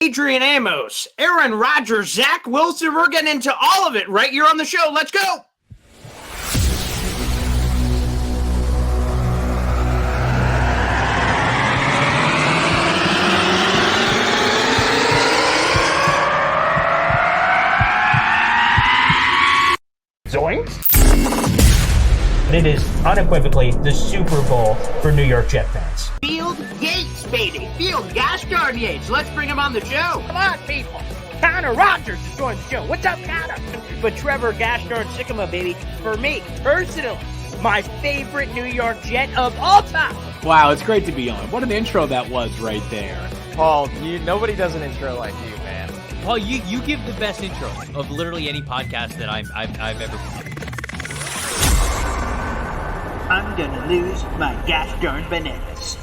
Adrian Amos, Aaron Rodgers, Zach Wilson. We're getting into all of it right here on the show. Let's go. Zoinks. It is unequivocally the Super Bowl for New York Jet fans. Field Yates, baby. Field Gosh darn Yates. Let's bring him on the show. Come on, people. Connor Rodgers is joining the show. What's up, Connor? But Trevor Gosh darn Sycamore, baby, for me, personally, my favorite New York Jet of all time. Wow, it's great to be on. What an intro that was right there. Paul, nobody does an intro like you, man. Paul, you give the best intro of literally any podcast that I've ever been. I'm gonna lose my gosh darn bananas.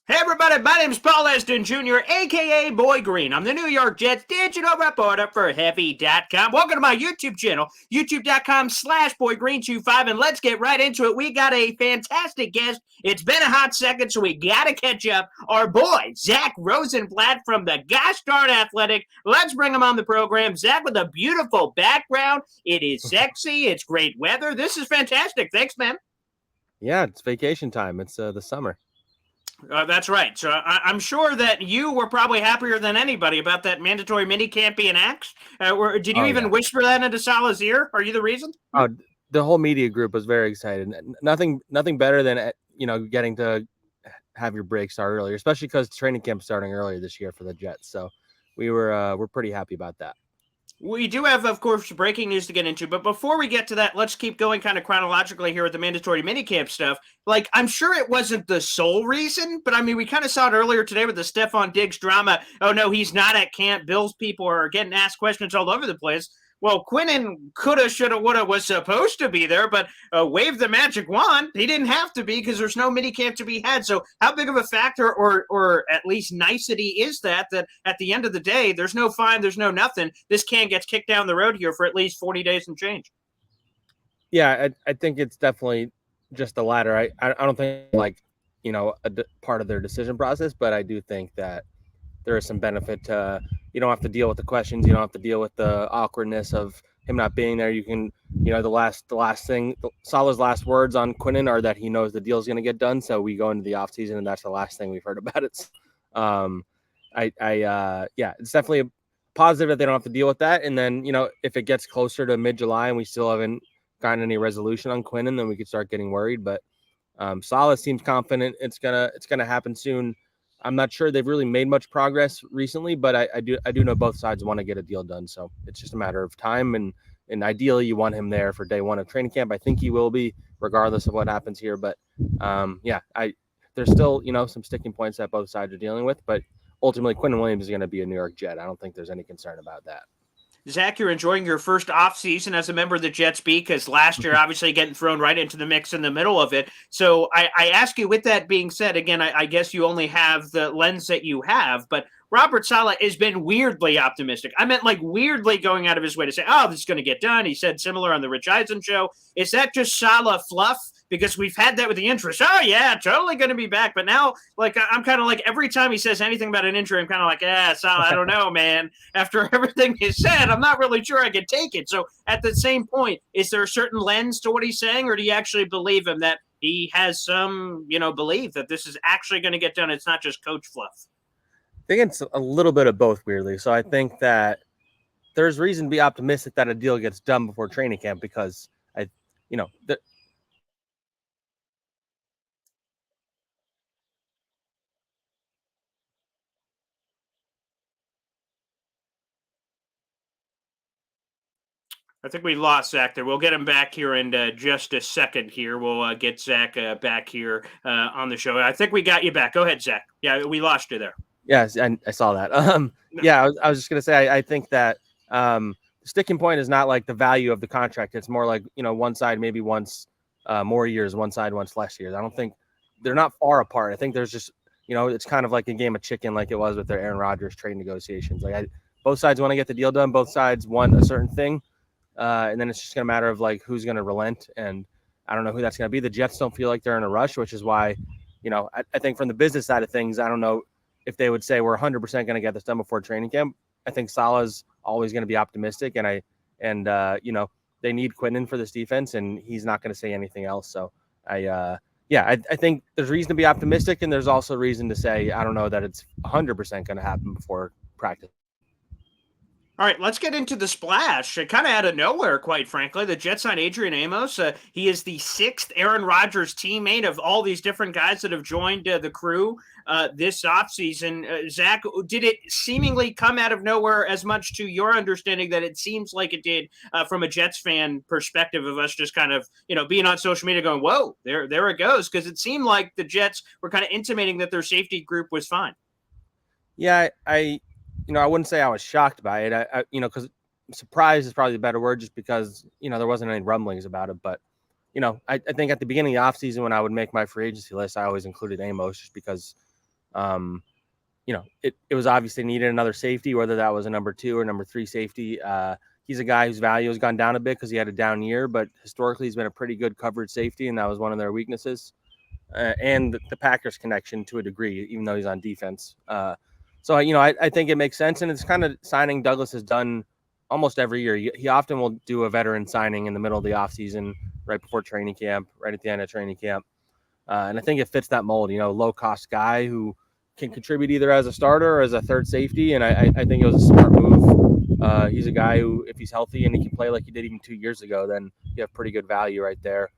Hey everybody, my name is Paul Eston Jr., aka Boy Green. I'm the New York Jets digital reporter for Heavy.com. Welcome to my YouTube channel, youtube.com/BoyGreen25, and let's get right into it. We got a fantastic guest. It's been a hot second, so we gotta catch up. Our boy, Zack Rosenblatt from the Gosh Darn Athletic. Let's bring him on the program. Zack with a beautiful background. It is sexy. It's great weather. This is fantastic. Thanks, man. Yeah, it's vacation time. It's the summer. That's right. So I'm sure that you were probably happier than anybody about that mandatory minicamp being axed. Did you even whisper that into Salah's ear? Are you the reason? Oh, the whole media group was very excited. Nothing better than getting to have your break start earlier, especially because training camp starting earlier this year for the Jets. So we're pretty happy about that. We do have, of course, breaking news to get into, but before we get to that, let's keep going kind of chronologically here with the mandatory minicamp stuff. Like, I'm sure it wasn't the sole reason, but I mean, we kind of saw it earlier today with the Stephon Diggs drama. Oh, no, he's not at camp. Bills people are getting asked questions all over the place. Well, Quinnen coulda, shoulda, woulda was supposed to be there, but waved the magic wand. He didn't have to be because there's no minicamp to be had. So how big of a factor or at least nicety is that at the end of the day, there's no fine, there's no nothing. This can gets kicked down the road here for at least 40 days and change. Yeah, I think it's definitely just the latter. I don't think a part of their decision process, but I do think that there is some benefit to you don't have to deal with the questions. You don't have to deal with the awkwardness of him not being there. You can, the last thing, Salah's last words on Quinnen are that he knows the deal is going to get done. So we go into the offseason and that's the last thing we've heard about it. It's definitely a positive that they don't have to deal with that. And then, if it gets closer to mid-July and we still haven't gotten any resolution on Quinnen, then we could start getting worried. But Salah seems confident it's gonna happen soon. I'm not sure they've really made much progress recently, but I do know both sides want to get a deal done. So it's just a matter of time. And ideally you want him there for day one of training camp. I think he will be, regardless of what happens here. But there's still, some sticking points that both sides are dealing with. But ultimately, Quinnen Williams is going to be a New York Jet. I don't think there's any concern about that. Zach, you're enjoying your first offseason as a member of the Jets beat because last year, obviously, getting thrown right into the mix in the middle of it. So I ask you, with that being said, again, I guess you only have the lens that you have, but Robert Saleh has been weirdly optimistic. I meant like weirdly going out of his way to say, oh, this is going to get done. He said similar on the Rich Eisen show. Is that just Saleh fluff? Because we've had that with the interest. Oh, yeah, totally going to be back. But now, I'm kind of like every time he says anything about an injury, I'm kind of like, Saleh, I don't know, man. After everything he said, I'm not really sure I can take it. So at the same point, is there a certain lens to what he's saying, or do you actually believe him that he has some, belief that this is actually going to get done? It's not just coach fluff. I think it's a little bit of both, weirdly. So I think that there's reason to be optimistic that a deal gets done before training camp because I think we lost Zach there. We'll get him back here in just a second here. We'll get Zach back here on the show. I think we got you back. Go ahead, Zach. Yeah, we lost you there. Yes, I saw that. I was just going to say, I think that the sticking point is not like the value of the contract. It's more like, one side maybe wants more years, one side wants less years. I don't think they're not far apart. I think there's just, it's kind of like a game of chicken like it was with their Aaron Rodgers trade negotiations. Both sides want to get the deal done. Both sides want a certain thing. And then it's just going to matter of like who's going to relent. And I don't know who that's going to be. The Jets don't feel like they're in a rush, which is why, I think from the business side of things, I don't know if they would say we're 100% going to get this done before training camp. I think Salah's always going to be optimistic, and they need Quinnen for this defense, and he's not going to say anything else. So I think there's reason to be optimistic, and there's also reason to say I don't know that it's 100% going to happen before practice. All right, let's get into the splash. Kind of out of nowhere, quite frankly. The Jets signed Adrian Amos. He is the 6th Aaron Rodgers teammate of all these different guys that have joined the crew this offseason. Zach, did it seemingly come out of nowhere as much to your understanding that it seems like it did from a Jets fan perspective of us just kind of, being on social media going, whoa, there it goes? Because it seemed like the Jets were kind of intimating that their safety group was fine. Yeah, I wouldn't say I was shocked by it. Because surprised is probably the better word, just because, there wasn't any rumblings about it. But, I think at the beginning of the offseason when I would make my free agency list, I always included Amos just because, it was obviously needed another safety, whether that was a number 2 or number 3 safety. He's a guy whose value has gone down a bit because he had a down year, but historically he's been a pretty good coverage safety, and that was one of their weaknesses. And the Packers connection to a degree, even though he's on defense. So, I think it makes sense, and it's kind of signing Douglas has done almost every year. He often will do a veteran signing in the middle of the offseason, right before training camp, right at the end of training camp. And I think it fits that mold, low-cost guy who can contribute either as a starter or as a third safety, and I think it was a smart move. He's a guy who, if he's healthy and he can play like he did even 2 years ago, then you have pretty good value right there.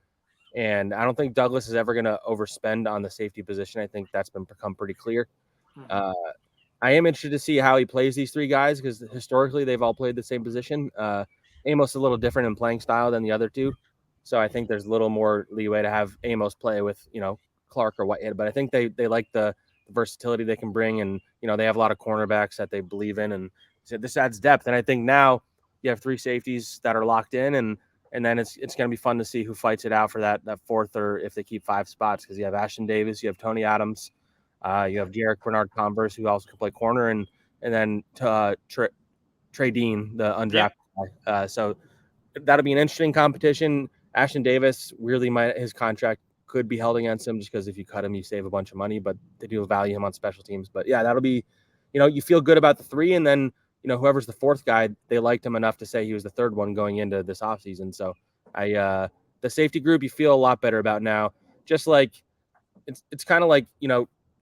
And I don't think Douglas is ever going to overspend on the safety position. I think that's become pretty clear. I am interested to see how he plays these 3 guys because historically they've all played the same position. Amos is a little different in playing style than the other 2. So I think there's a little more leeway to have Amos play with, Clark or Whitehead. But I think they like the versatility they can bring. And, they have a lot of cornerbacks that they believe in. And so this adds depth. And I think now you have 3 safeties that are locked in. And then it's going to be fun to see who fights it out for that 4th or if they keep 5 spots because you have Ashton Davis, you have Tony Adams. You have Jarek Bernard-Converse, who also can play corner, and then Trey Dean, the undrafted guy. So that'll be an interesting competition. Ashton Davis, weirdly, his contract could be held against him just because if you cut him, you save a bunch of money, but they do value him on special teams. But, yeah, that'll be you feel good about the 3, and then, whoever's the 4th guy, they liked him enough to say he was the 3rd one going into this offseason. So the safety group you feel a lot better about now, just like it's kind of like,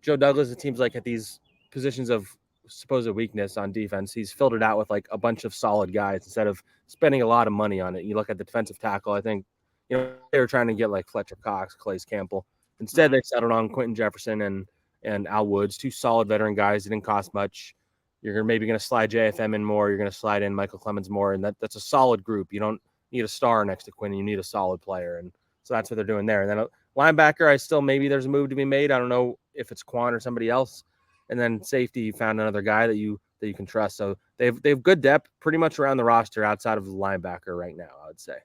Joe Douglas, it seems like at these positions of supposed weakness on defense, he's filled it out with like a bunch of solid guys instead of spending a lot of money on it. You look at the defensive tackle, I think, they were trying to get like Fletcher Cox, Calais Campbell. Instead, they settled on Quentin Jefferson and Al Woods, 2 solid veteran guys. It didn't cost much. You're maybe going to slide JFM in more. You're going to slide in Michael Clemens more. And that's a solid group. You don't need a star next to Quinn. You need a solid player. And so that's what they're doing there. And then linebacker, maybe there's a move to be made. I don't know if it's Quan or somebody else. And then safety, you found another guy that you can trust. So they've good depth pretty much around the roster outside of the linebacker right now, I would say.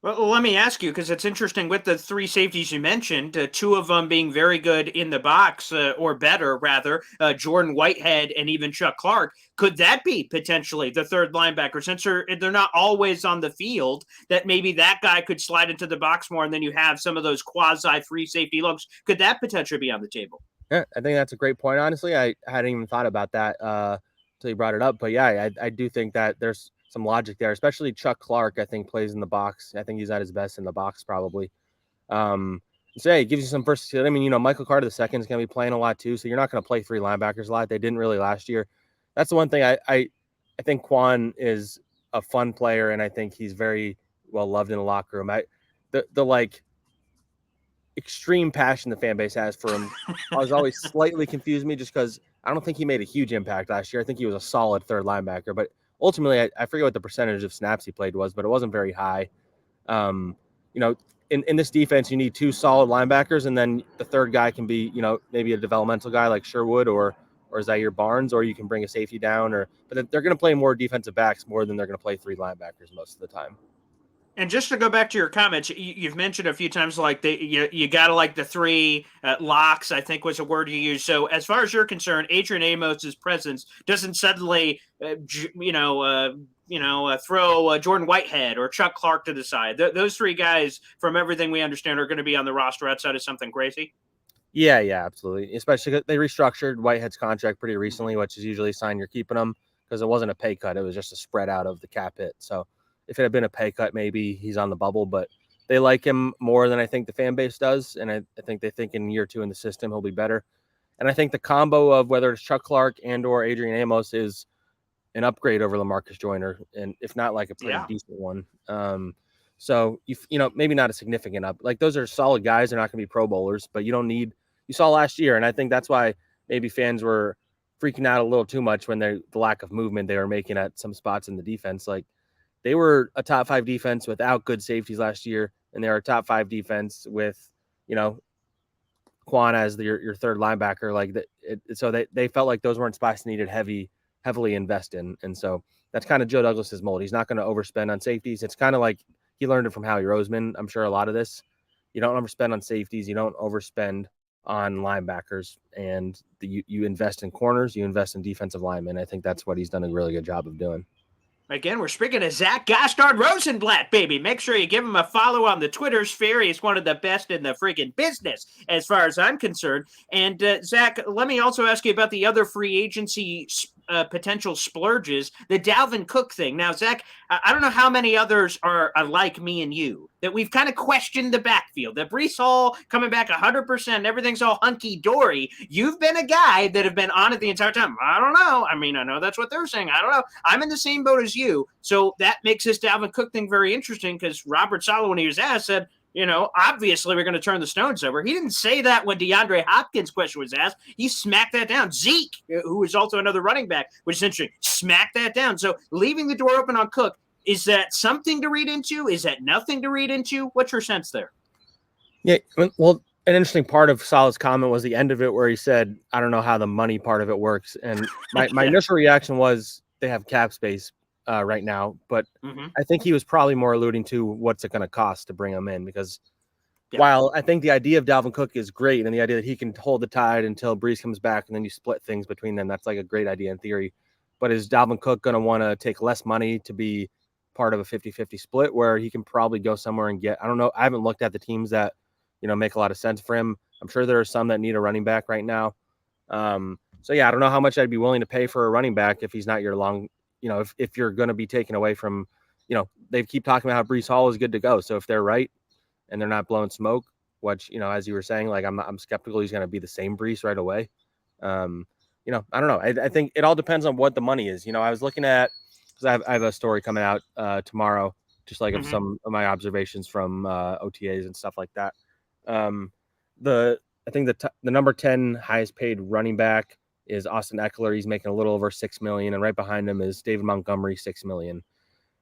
Well, let me ask you, because it's interesting with the 3 safeties you mentioned, 2 of them being very good in the box, or better, rather, Jordan Whitehead and even Chuck Clark. Could that be potentially the 3rd linebacker, since they're not always on the field, that maybe that guy could slide into the box more, and then you have some of those quasi-free safety looks? Could that potentially be on the table? Yeah, I think that's a great point. Honestly, I hadn't even thought about that until you brought it up. But, yeah, I do think that there's some logic there, especially Chuck Clark, I think, plays in the box. I think he's at his best in the box probably. So, yeah, it gives you some versatility. I mean, Michael Carter II is going to be playing a lot too, so you're not going to play 3 linebackers a lot. They didn't really last year. That's the one thing I think Quan is a fun player, and I think he's very well loved in the locker room. The extreme passion the fan base has for him has always slightly confused me just because I don't think he made a huge impact last year. I think he was a solid 3rd linebacker, but ultimately, I forget what the percentage of snaps he played was, but it wasn't very high. In this defense, you need 2 solid linebackers, and then the 3rd guy can be, maybe a developmental guy like Sherwood or Zaire Barnes, or you can bring a safety down. But they're going to play more defensive backs more than they're going to play 3 linebackers most of the time. And just to go back to your comments, you've mentioned a few times like you got to like the three locks, I think was a word you used. So as far as you're concerned, Adrian Amos's presence doesn't suddenly, throw Jordan Whitehead or Chuck Clark to the side. Those three guys, from everything we understand, are going to be on the roster outside of something crazy. Yeah, absolutely. Especially 'cause they restructured Whitehead's contract pretty recently, which is usually a sign you're keeping him because it wasn't a pay cut. It was just a spread out of the cap hit. So if it had been a pay cut, maybe he's on the bubble, but they like him more than I think the fan base does. And I think they think in year 2 in the system, he'll be better. And I think the combo of whether it's Chuck Clark and or Adrian Amos is an upgrade over LaMarcus Joyner, and if not like a pretty decent one. So maybe not a significant up. Like those are solid guys. They're not going to be Pro Bowlers, but you saw last year, and I think that's why maybe fans were freaking out a little too much when the lack of movement they were making at some spots in the defense. Like they were a top 5 defense without good safeties last year, and they were a top 5 defense with Quan as your third linebacker. Like so they felt like those weren't spots needed heavily invest in, and so that's kind of Joe Douglas's mold. He's not going to overspend on safeties. It's kind of like he learned it from Howie Roseman. I'm sure a lot of this, you don't overspend on safeties, you don't overspend on linebackers, and you invest in corners, you invest in defensive linemen. I think that's what he's done a really good job of doing. Again, we're speaking to Zach Rosenblatt, baby. Make sure you give him a follow on the Twitter sphere. He's one of the best in the freaking business, as far as I'm concerned. And Zach, let me also ask you about the other free agency potential splurges, the Dalvin Cook thing. Now, Zach, I don't know how many others are like me and you, that we've kind of questioned the backfield, that Breece Hall coming back 100%, everything's all hunky-dory. You've been a guy that have been on it the entire time. I don't know. I mean, I know that's what they're saying. I don't know. I'm in the same boat as you. So that makes this Dalvin Cook thing very interesting because Robert Saleh, when he was asked, said, obviously we're going to turn the stones over. He didn't say that when DeAndre Hopkins' question was asked. He smacked that down. Zeke, who is also another running back, which is interesting, smacked that down. So leaving the door open on Cook, is that something to read into? Is that nothing to read into? What's your sense there? Yeah, well, an interesting part of Saleh's comment was the end of it where he said, I don't know how the money part of it works. And my initial reaction was they have cap space right now, but I think he was probably more alluding to what's it going to cost to bring him in, because while I think the idea of Dalvin Cook is great and the idea that he can hold the tide until Breece comes back and then you split things between them, that's like a great idea in theory. But is Dalvin Cook going to want to take less money to be part of a 50-50 split where he can probably go somewhere and get, I don't know, I haven't looked at the teams that, make a lot of sense for him. I'm sure there are some that need a running back right now. So yeah, I don't know how much I'd be willing to pay for a running back if he's not your long, if you're going to be taken away from, they keep talking about how Breece Hall is good to go. So if they're right and they're not blowing smoke, which, as you were saying, like I'm skeptical he's going to be the same Breece right away. I don't know. I think it all depends on what the money is. I was looking at, because I have a story coming out tomorrow, just like of some of my observations from OTAs and stuff like that. I think the number 10 highest paid running back is Austin Eckler. He's making a little over $6 million, and right behind him is David Montgomery, $6 million.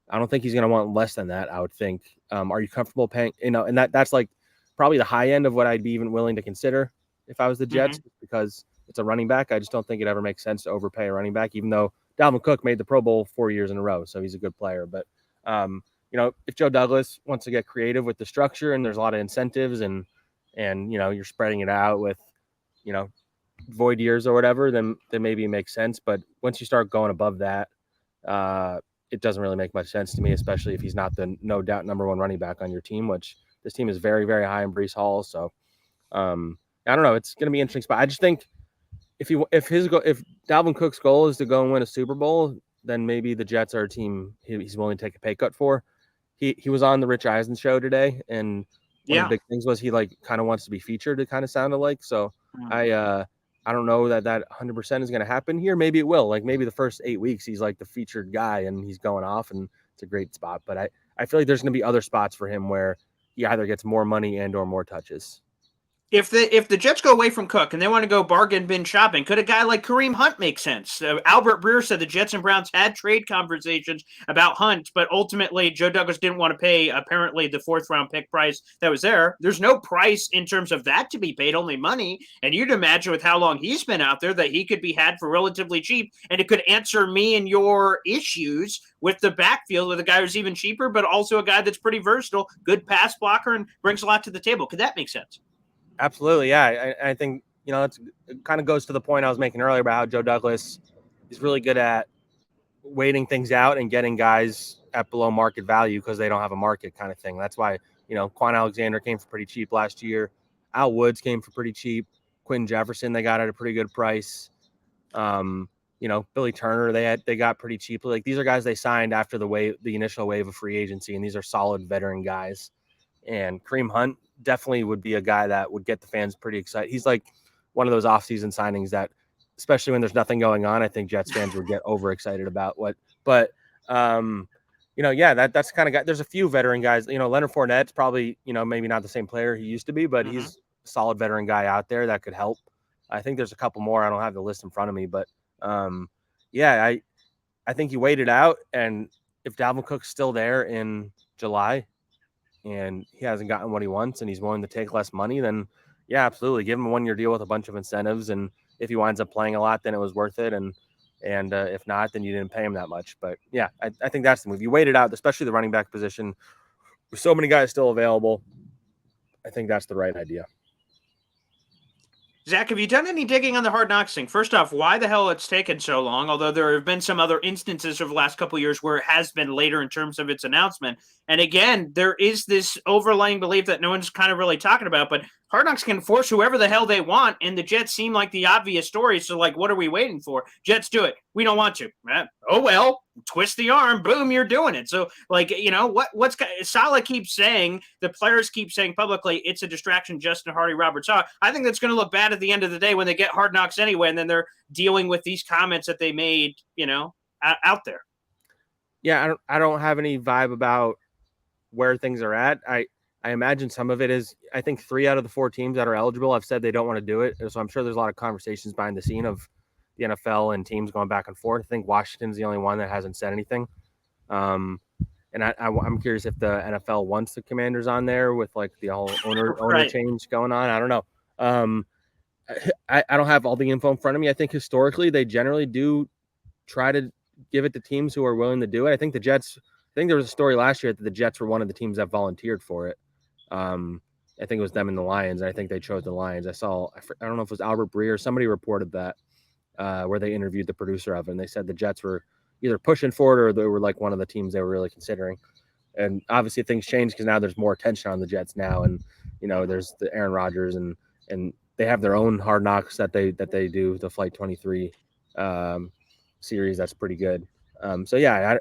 I don't think he's going to want less than that, I would think. Are you comfortable paying? And that's like probably the high end of what I'd be even willing to consider if I was the Jets, because it's a running back. I just don't think it ever makes sense to overpay a running back, even though Dalvin Cook made the Pro Bowl 4 years in a row, so he's a good player. But if Joe Douglas wants to get creative with the structure and there's a lot of incentives and you're spreading it out with void years or whatever, then maybe it makes sense. But once you start going above that, it doesn't really make much sense to me, especially if he's not the no doubt number 1 running back on your team, which this team is very, very high in Breece Hall. So I don't know. It's going to be an interesting spot. I just think if Dalvin Cook's goal is to go and win a Super Bowl, then maybe the Jets are a team he's willing to take a pay cut for. He was on the Rich Eisen show today, and one of the big things was he kind of wants to be featured. It kind of sounded like, so I don't know that 100% is going to happen here. Maybe it will. Like maybe the first 8 weeks he's like the featured guy and he's going off and it's a great spot. But I feel like there's going to be other spots for him where he either gets more money and or more touches. If the Jets go away from Cook and they want to go bargain bin shopping, could a guy like Kareem Hunt make sense? Albert Breer said the Jets and Browns had trade conversations about Hunt, but ultimately Joe Douglas didn't want to pay apparently the 4th round pick price that was there. There's no price in terms of that to be paid, only money. And you'd imagine with how long he's been out there that he could be had for relatively cheap, and it could answer me and your issues with the backfield with a guy who's even cheaper, but also a guy that's pretty versatile, good pass blocker, and brings a lot to the table. Could that make sense? Absolutely, yeah. I think, it kind of goes to the point I was making earlier about how Joe Douglas is really good at waiting things out and getting guys at below market value because they don't have a market kind of thing. That's why, Quan Alexander came for pretty cheap last year. Al Woods came for pretty cheap. Quentin Jefferson, they got at a pretty good price. Billy Turner, they got pretty cheap. Like, these are guys they signed after the initial wave of free agency, and these are solid veteran guys. And Kareem Hunt definitely would be a guy that would get the fans pretty excited. He's like one of those offseason signings that, especially when there's nothing going on, I think Jets fans would get overexcited about that's the kind of guy. There's a few veteran guys, Leonard Fournette's probably, maybe not the same player he used to be, but he's a solid veteran guy out there that could help. I think there's a couple more. I don't have the list in front of me, but I think you wait it out. And if Dalvin Cook's still there in July, and he hasn't gotten what he wants and he's willing to take less money, then yeah, absolutely. Give him a 1-year deal with a bunch of incentives. And if he winds up playing a lot, then it was worth it. And if not, then you didn't pay him that much. But yeah, I think that's the move. You wait it out, especially the running back position with so many guys still available. I think that's the right idea. Zach, have you done any digging on the Hard Knocks thing? First off, why the hell it's taken so long? Although there have been some other instances over the last couple of years where it has been later in terms of its announcement. And again, there is this overlying belief that no one's kind of really talking about, but Hard Knocks can force whoever the hell they want, and the Jets seem like the obvious story. So, like, what are we waiting for? Jets do it. We don't want to. Oh, well, twist the arm. Boom, you're doing it. So, like, what's Saleh keeps saying, the players keep saying publicly, it's a distraction, Justin Hardy, Robert Saleh. I think that's going to look bad at the end of the day when they get Hard Knocks anyway, and then they're dealing with these comments that they made, out there. Yeah, I don't have any vibe about where things are at. I imagine some of it is, I think 3 out of the 4 teams that are eligible have said they don't want to do it. So I'm sure there's a lot of conversations behind the scene of the NFL and teams going back and forth. I think Washington's the only one that hasn't said anything. And I'm curious if the NFL wants the Commanders on there with like the whole owner change going on. I don't know. I don't have all the info in front of me. I think historically they generally do try to give it to teams who are willing to do it. I think there was a story last year that the Jets were one of the teams that volunteered for it. I think it was them and the Lions. I think they chose the Lions. I don't know if it was Albert Breer. Somebody reported that where they interviewed the producer of it, and they said the Jets were either pushing for it or they were like one of the teams they were really considering. And obviously things change because now there's more attention on the Jets now, and there's the Aaron Rodgers and they have their own Hard Knocks that they do, the Flight 23 series. That's pretty good. So yeah,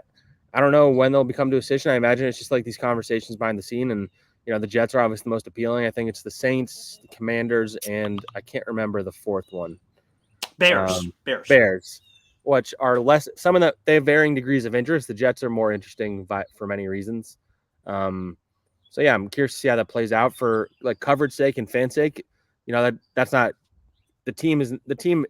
I don't know when they'll become to a decision. I imagine it's just like these conversations behind the scene, and the Jets are obviously the most appealing. I think it's the Saints, the Commanders, and I can't remember the 4th one. Bears, which are less. Some of them, they have varying degrees of interest. The Jets are more interesting for many reasons. So yeah, I'm curious to see how that plays out for like coverage sake and fan sake. That's not the team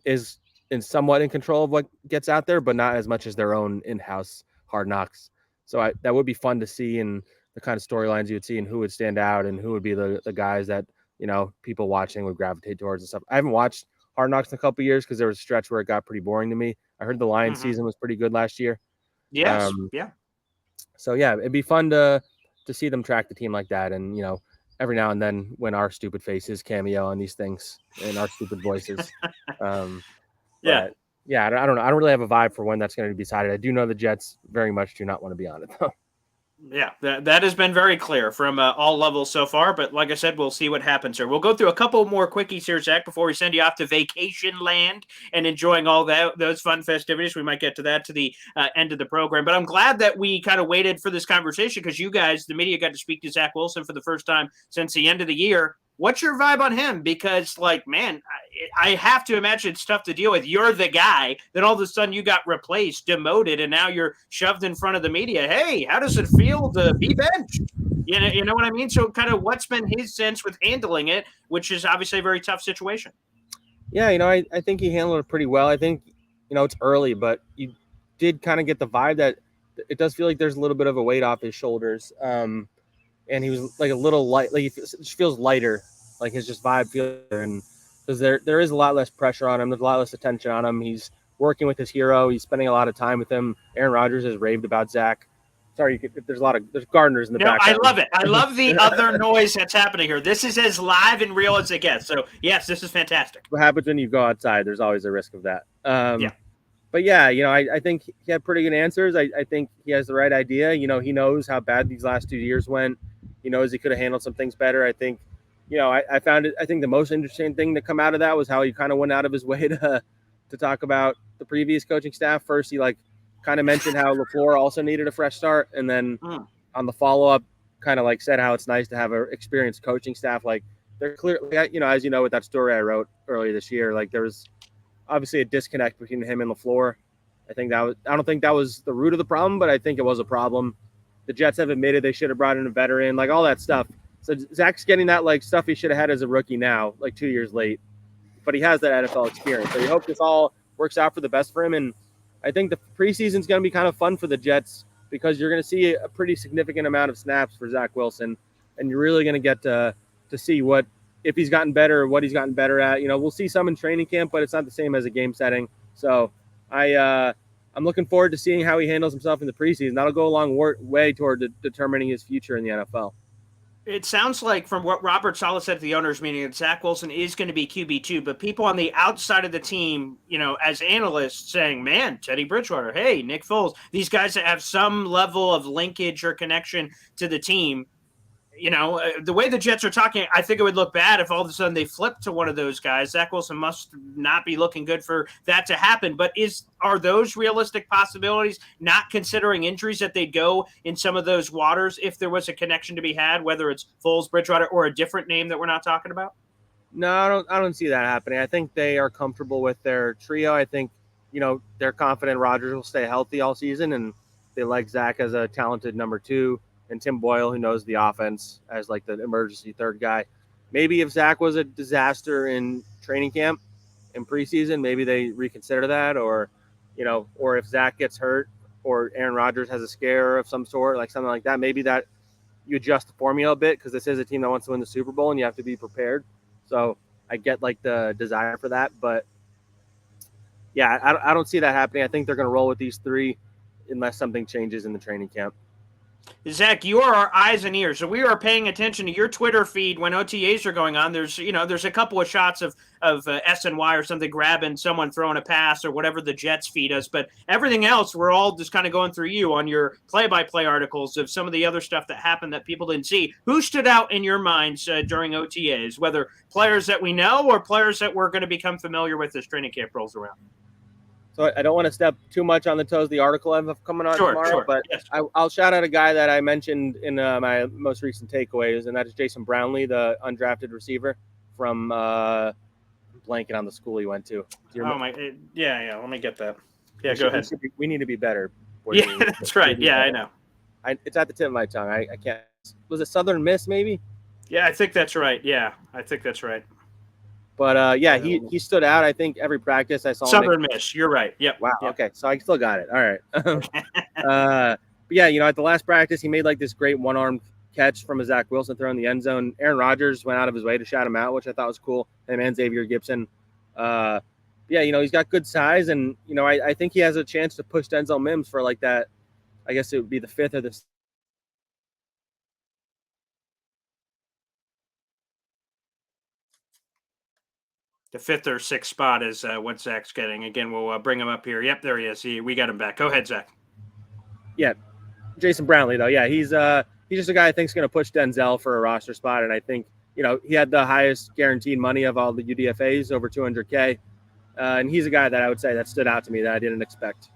is in somewhat in control of what gets out there, but not as much as their own in-house Hard Knocks. So that would be fun to see, and the kind of storylines you would see and who would stand out and who would be the guys that, people watching would gravitate towards and stuff. I haven't watched Hard Knocks in a couple of years because there was a stretch where it got pretty boring to me. I heard the Lions season was pretty good last year. Yes. Yeah. So yeah, it'd be fun to see them track the team like that. And, every now and then when our stupid faces cameo on these things and our stupid voices. Yeah. Yeah, I don't know. I don't really have a vibe for when that's going to be decided. I do know the Jets very much do not want to be on it, though. Yeah, that has been very clear from all levels so far. But like I said, we'll see what happens here. We'll go through a couple more quickies here, Zach, before we send you off to vacation land and enjoying all those fun festivities. We might get to that to the end of the program. But I'm glad that we kind of waited for this conversation because you guys, the media, got to speak to Zach Wilson for the first time since the end of the year. What's your vibe on him? Because, like, man, I have to imagine it's tough to deal with. You're the guy. Then all of a sudden you got replaced, demoted, and now you're shoved in front of the media. Hey, how does it feel to be benched? You know what I mean? So kind of what's been his sense with handling it, which is obviously a very tough situation. Yeah, I think he handled it pretty well. I think, it's early, but you did kind of get the vibe that it does feel like there's a little bit of a weight off his shoulders. And he was like a little light, like he just feels lighter, like his just vibe feels lighter. And because there is a lot less pressure on him, there's a lot less attention on him. He's working with his hero. He's spending a lot of time with him. Aaron Rodgers has raved about Zach. Sorry, there's gardeners in the background. I love it. I love the other noise that's happening here. This is as live and real as it gets. So yes, this is fantastic. What happens when you go outside? There's always a risk of that. Yeah. But yeah, I think he had pretty good answers. I think he has the right idea. He knows how bad these last 2 years went. He knows he could have handled some things better. I think, I found it. I think the most interesting thing to come out of that was how he kind of went out of his way to talk about the previous coaching staff. First, he kind of mentioned how LaFleur also needed a fresh start, and then on the follow up, kind of said how it's nice to have an experienced coaching staff. Like they're clearly, as you know, with that story I wrote earlier this year, there was obviously a disconnect between him and LaFleur. I don't think that was the root of the problem, but I think it was a problem. The Jets have admitted they should have brought in a veteran, all that stuff. So Zach's getting that stuff he should have had as a rookie now, 2 years late, but he has that NFL experience. So you hope this all works out for the best for him. And I think the preseason is going to be kind of fun for the Jets because you're going to see a pretty significant amount of snaps for Zach Wilson, and you're really going to get to see if he's gotten better or what he's gotten better at. We'll see some in training camp, but it's not the same as a game setting. So I'm looking forward to seeing how he handles himself in the preseason. That'll go a long way toward determining his future in the NFL. It sounds like from what Robert Saleh said at the owners' meeting that Zach Wilson is going to be QB2, but people on the outside of the team, as analysts saying, man, Teddy Bridgewater, hey, Nick Foles, these guys that have some level of linkage or connection to the team, the way the Jets are talking, I think it would look bad if all of a sudden they flip to one of those guys. Zach Wilson must not be looking good for that to happen. But are those realistic possibilities, not considering injuries, that they'd go in some of those waters if there was a connection to be had, whether it's Foles, Bridgewater, or a different name that we're not talking about? No, I don't see that happening. I think they are comfortable with their trio. I think, they're confident Rodgers will stay healthy all season, and they like Zach as a talented number two, and Tim Boyle, who knows the offense, as the emergency third guy. Maybe if Zach was a disaster in training camp in preseason, maybe they reconsider that, or if Zach gets hurt or Aaron Rodgers has a scare of some sort, something like that, maybe that you adjust the formula a bit, because this is a team that wants to win the Super Bowl and you have to be prepared. So I get the desire for that, but yeah, I don't see that happening. I think they're going to roll with these three unless something changes in the training camp. Zach, you are our eyes and ears, so we are paying attention to your Twitter feed when OTAs are going on. There's a couple of shots of SNY or something grabbing someone throwing a pass or whatever the Jets feed us, but everything else, we're all just kind of going through you on your play-by-play articles of some of the other stuff that happened that people didn't see. Who stood out in your minds during OTAs, whether players that we know or players that we're going to become familiar with as training camp rolls around? So I don't want to step too much on the toes of the article I have coming on tomorrow, but yes. I'll shout out a guy that I mentioned in my most recent takeaways, and that is Jason Brownlee, the undrafted receiver from blanking on the school he went to. Let me get that. Yeah, go ahead. We need to be better. Yeah, that's right. Yeah, I know. It's at the tip of my tongue. I can't. Was it Southern Miss, maybe? Yeah, I think that's right. Yeah, I think that's right. But he stood out. I think every practice I saw Southern Miss. You're right. Yep. Wow. Yep. Okay. So I still got it. All right. But yeah, at the last practice, he made this great one-armed catch from a Zach Wilson throw in the end zone. Aaron Rodgers went out of his way to shout him out, which I thought was cool. Him and Xavier Gibson. He's got good size, and I think he has a chance to push Denzel Mims for that. I guess it would be the fifth or the. The fifth or sixth spot is what Zach's getting. Again, we'll bring him up here. Yep, there he is. We got him back. Go ahead, Zach. Yeah, Jason Brownlee, though. Yeah, he's just a guy I think is going to push Denzel for a roster spot. And I think, he had the highest guaranteed money of all the UDFAs, over $200K. And he's a guy that I would say that stood out to me that I didn't expect.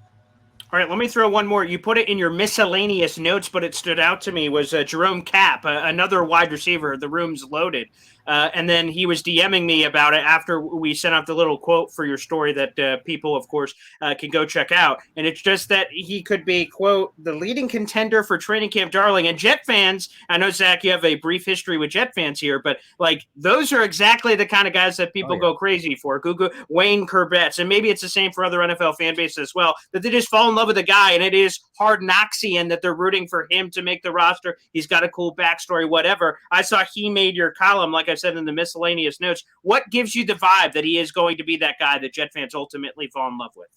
All right, let me throw one more. You put it in your miscellaneous notes, but it stood out to me was Jerome Kapp, another wide receiver. The room's loaded. And then he was DMing me about it after we sent out the little quote for your story that people, of course, can go check out. And it's just that he could be, quote, the leading contender for training camp darling. And Jet fans, I know, Zach, you have a brief history with Jet fans here, but like those are exactly the kind of guys that people go crazy for. Google Wayne Kurbett's, and maybe it's the same for other NFL fan bases as well, that they just fall in love with the guy, and it is hard knoxian that they're rooting for him to make the roster. He's got a cool backstory, whatever. I saw he made your column, like I said in the miscellaneous notes. What gives you the vibe that he is going to be that guy that Jet fans ultimately fall in love with?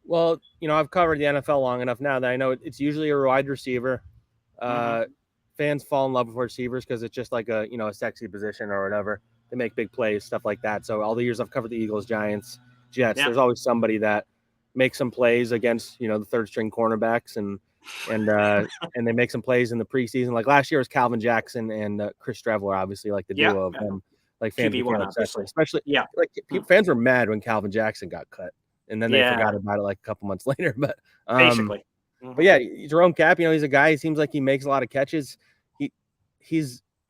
Well, I've covered the NFL long enough now that I know it's usually a wide receiver. Fans fall in love with receivers because it's just like a sexy position or whatever. They make big plays, stuff like that. So all the years I've covered the Eagles, Giants, Jets, there's always somebody that makes some plays against, the third string cornerbacks and they make some plays in the preseason. Like last year was Calvin Jackson and Chris Streveler, obviously, like the duo of them. Like fans became obsessed, especially like fans were mad when Calvin Jackson got cut, and then they forgot about it like a couple months later. But basically, but yeah, Jerome Cap, he's a guy. He seems like he makes a lot of catches. He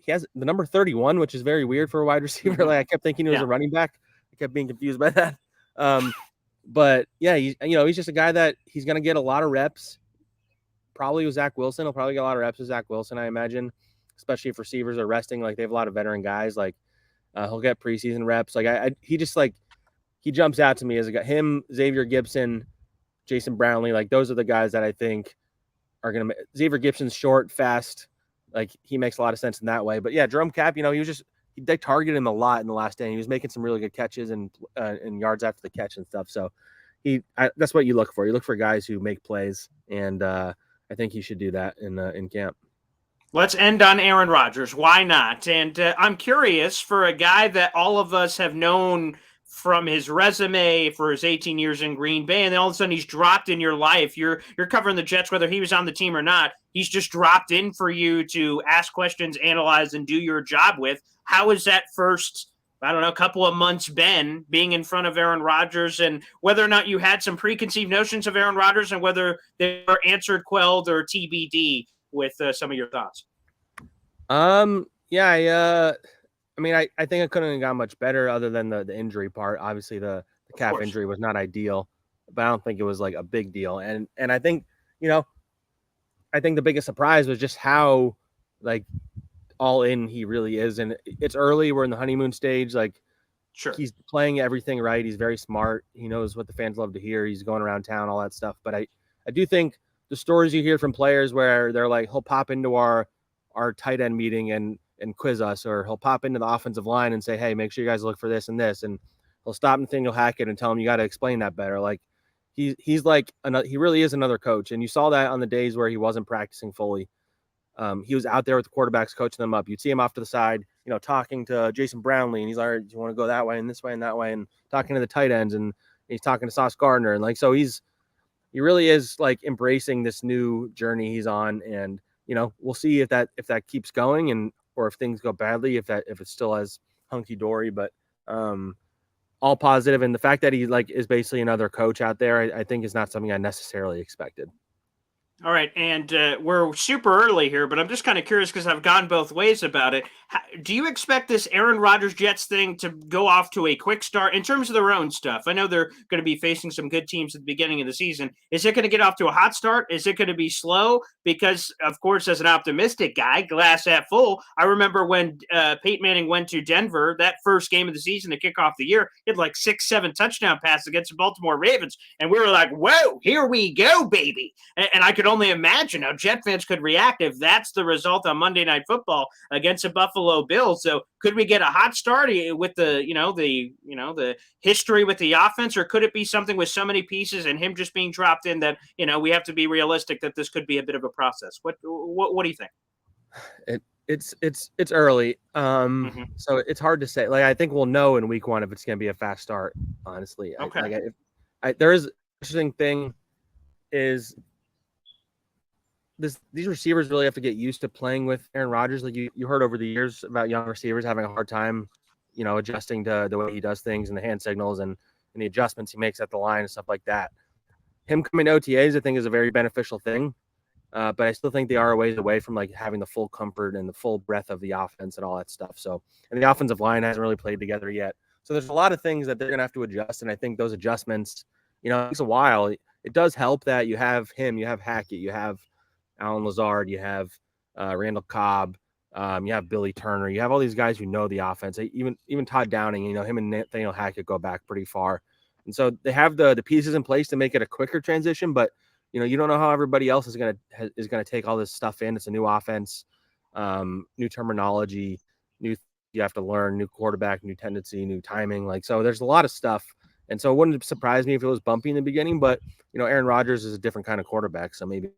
has the number 31, which is very weird for a wide receiver. Like I kept thinking he was a running back. I kept being confused by that. But yeah, he's just a guy that he's going to get a lot of reps. Probably with Zach Wilson. He'll probably get a lot of reps with Zach Wilson, I imagine, especially if receivers are resting. Like they have a lot of veteran guys. Like he'll get preseason reps. Like he jumps out to me as a guy. Him, Xavier Gibson, Jason Brownlee. Like those are the guys that I think are going to. Xavier Gibson's short, fast. Like he makes a lot of sense in that way. But yeah, Jerome Cap. They targeted him a lot in the last day. He was making some really good catches and yards after the catch and stuff. So that's what you look for. You look for guys who make plays, and I think he should do that in camp. Let's end on Aaron Rodgers. Why not? And I'm curious, for a guy that all of us have known from his resume for his 18 years in Green Bay, and then all of a sudden he's dropped in your life. You're covering the Jets, whether he was on the team or not. He's just dropped in for you to ask questions, analyze, and do your job with. How is that first, couple of months been being in front of Aaron Rodgers, and whether or not you had some preconceived notions of Aaron Rodgers and whether they were answered, quelled, or TBD with some of your thoughts? I think it couldn't have gone much better other than the injury part. Obviously the calf injury was not ideal, but I don't think it was like a big deal. And I think, I think the biggest surprise was just how like all in he really is. And it's early. We're in the honeymoon stage. Like he's playing everything right. He's very smart. He knows what the fans love to hear. He's going around town, all that stuff. But I do think the stories you hear from players where they're like, he'll pop into our tight end meeting and quiz us, or he'll pop into the offensive line and say, hey, make sure you guys look for this and this. And he'll stop Nathaniel Hackett and tell him, you got to explain that better. Like he's like, he really is another coach. And you saw that on the days where he wasn't practicing fully. He was out there with the quarterbacks, coaching them up. You'd see him off to the side, talking to Jason Brownlee, and he's like, do you want to go that way and this way and that way? And talking to the tight ends, and he's talking to Sauce Gardner. And like, so he really is like embracing this new journey he's on. And, we'll see if that keeps going or if things go badly, if it's still as hunky dory, but all positive. And the fact that he like is basically another coach out there, I think is not something I necessarily expected. All right, and we're super early here, but I'm just kind of curious because I've gone both ways about it. Do you expect this Aaron Rodgers Jets thing to go off to a quick start in terms of their own stuff? I know they're going to be facing some good teams at the beginning of the season. Is it going to get off to a hot start? Is it going to be slow? Because, of course, as an optimistic guy, glass half full, I remember when Peyton Manning went to Denver, that first game of the season to kick off the year, he had like 6-7 touchdown passes against the Baltimore Ravens. And we were like, whoa, here we go, baby. And I could only imagine how Jet fans could react if that's the result on Monday Night Football against the Buffalo Bills. So could we get a hot start with the history with the offense, or could it be something with so many pieces and him just being dropped in that, we have to be realistic that this could be a bit of a process? What do you think? It's early. So it's hard to say. Like, I think we'll know in week 1 if it's going to be a fast start, honestly. Okay. There is an interesting thing is these receivers really have to get used to playing with Aaron Rodgers. Like you heard over the years about young receivers having a hard time, adjusting to the way he does things and the hand signals and the adjustments he makes at the line and stuff like that. Him coming to OTAs, I think, is a very beneficial thing. but I still think they are a ways away from like having the full comfort and the full breadth of the offense and all that stuff. So, and the offensive line hasn't really played together yet. So there's a lot of things that they're going to have to adjust. And I think those adjustments, it takes a while. It does help that you have him, you have Hackett, you have Alan Lazard, you have Randall Cobb, you have Billy Turner, you have all these guys who know the offense. Even Todd Downing, him and Nathaniel Hackett go back pretty far. And so they have the pieces in place to make it a quicker transition, but you don't know how everybody else is gonna take all this stuff in. It's a new offense, new terminology, you have to learn, new quarterback, new tendency, new timing. So there's a lot of stuff. And so it wouldn't surprise me if it was bumpy in the beginning, but Aaron Rodgers is a different kind of quarterback. So maybe.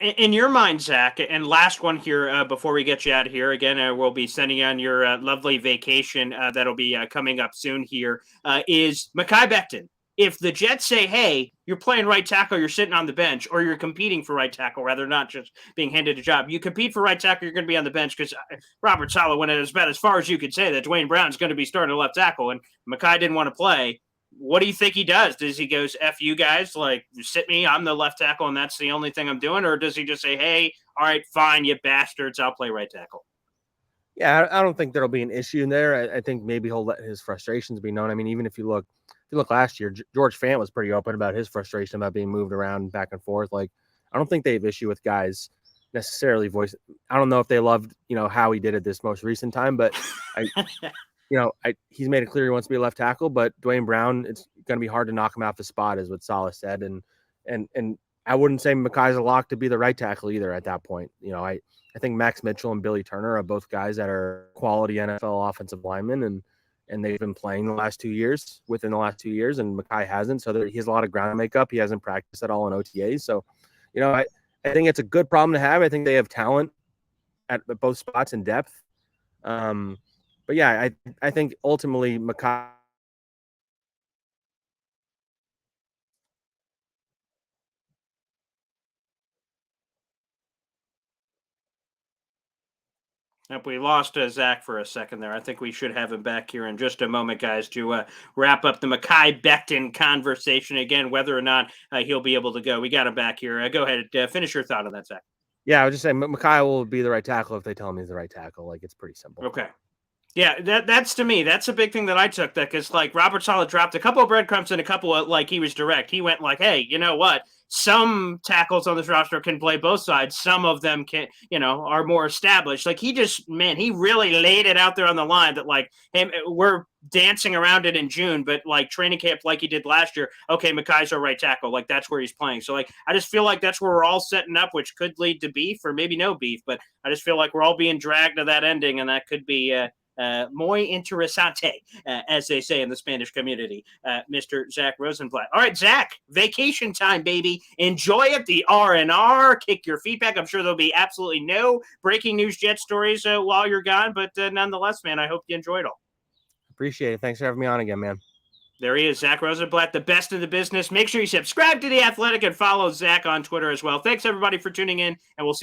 In your mind, Zach, and last one here before we get you out of here, again, we'll be sending you on your lovely vacation that'll be coming up soon here, is Mekhi Becton. If the Jets say, hey, you're playing right tackle, you're sitting on the bench, or you're competing for right tackle, rather not just being handed a job. You compete for right tackle, you're going to be on the bench because Robert Saleh went about as far as you could say that Dwayne Brown's going to be starting left tackle, and Mekhi didn't want to play. What do you think he does? Does he goes, F you guys, sit me, I'm the left tackle, and that's the only thing I'm doing? Or does he just say, hey, all right, fine, you bastards, I'll play right tackle? Yeah, I don't think there'll be an issue in there. I think maybe he'll let his frustrations be known. I mean, even if you look last year, George Fant was pretty open about his frustration about being moved around back and forth. I don't think they have issue with guys necessarily voice. I don't know if they loved, how he did it this most recent time, but he's made it clear he wants to be a left tackle, but Dwayne Brown, it's going to be hard to knock him off the spot, is what Saleh said. And I wouldn't say Mekhi's a lock to be the right tackle either at that point. I think Max Mitchell and Billy Turner are both guys that are quality NFL offensive linemen, and they've been playing within the last 2 years, and Mekhi hasn't. So he has a lot of ground to make up. He hasn't practiced at all in OTAs. So, I think it's a good problem to have. I think they have talent at both spots and depth. But yeah, I think ultimately Mekhi. Yep, we lost Zach for a second there. I think we should have him back here in just a moment, guys, to wrap up the Mekhi Becton conversation again, whether or not he'll be able to go. We got him back here. Go ahead, finish your thought on that, Zach. Yeah, I was just saying Mekhi will be the right tackle if they tell him he's the right tackle. It's pretty simple. Okay. Yeah, that's to me. That's a big thing that I took, that because Robert Saleh dropped a couple of breadcrumbs and a couple of he was direct. He went hey, you know what? Some tackles on this roster can play both sides. Some of them can, are more established. He really laid it out there on the line that we're dancing around it in June, but training camp he did last year. Okay, Mekhi's our right tackle. That's where he's playing. So I just feel that's where we're all setting up, which could lead to beef or maybe no beef. But I just feel we're all being dragged to that ending, and that could be muy interesante, as they say in the Spanish community, Mr. Zack Rosenblatt. All right, Zach, vacation time, baby. Enjoy it. The R&R. Kick your feet back. I'm sure there'll be absolutely no breaking news Jet stories while you're gone, but nonetheless, man, I hope you enjoyed all. Appreciate it. Thanks for having me on again, man. There he is, Zack Rosenblatt, the best in the business. Make sure you subscribe to The Athletic and follow Zach on Twitter as well. Thanks, everybody, for tuning in, and we'll see you.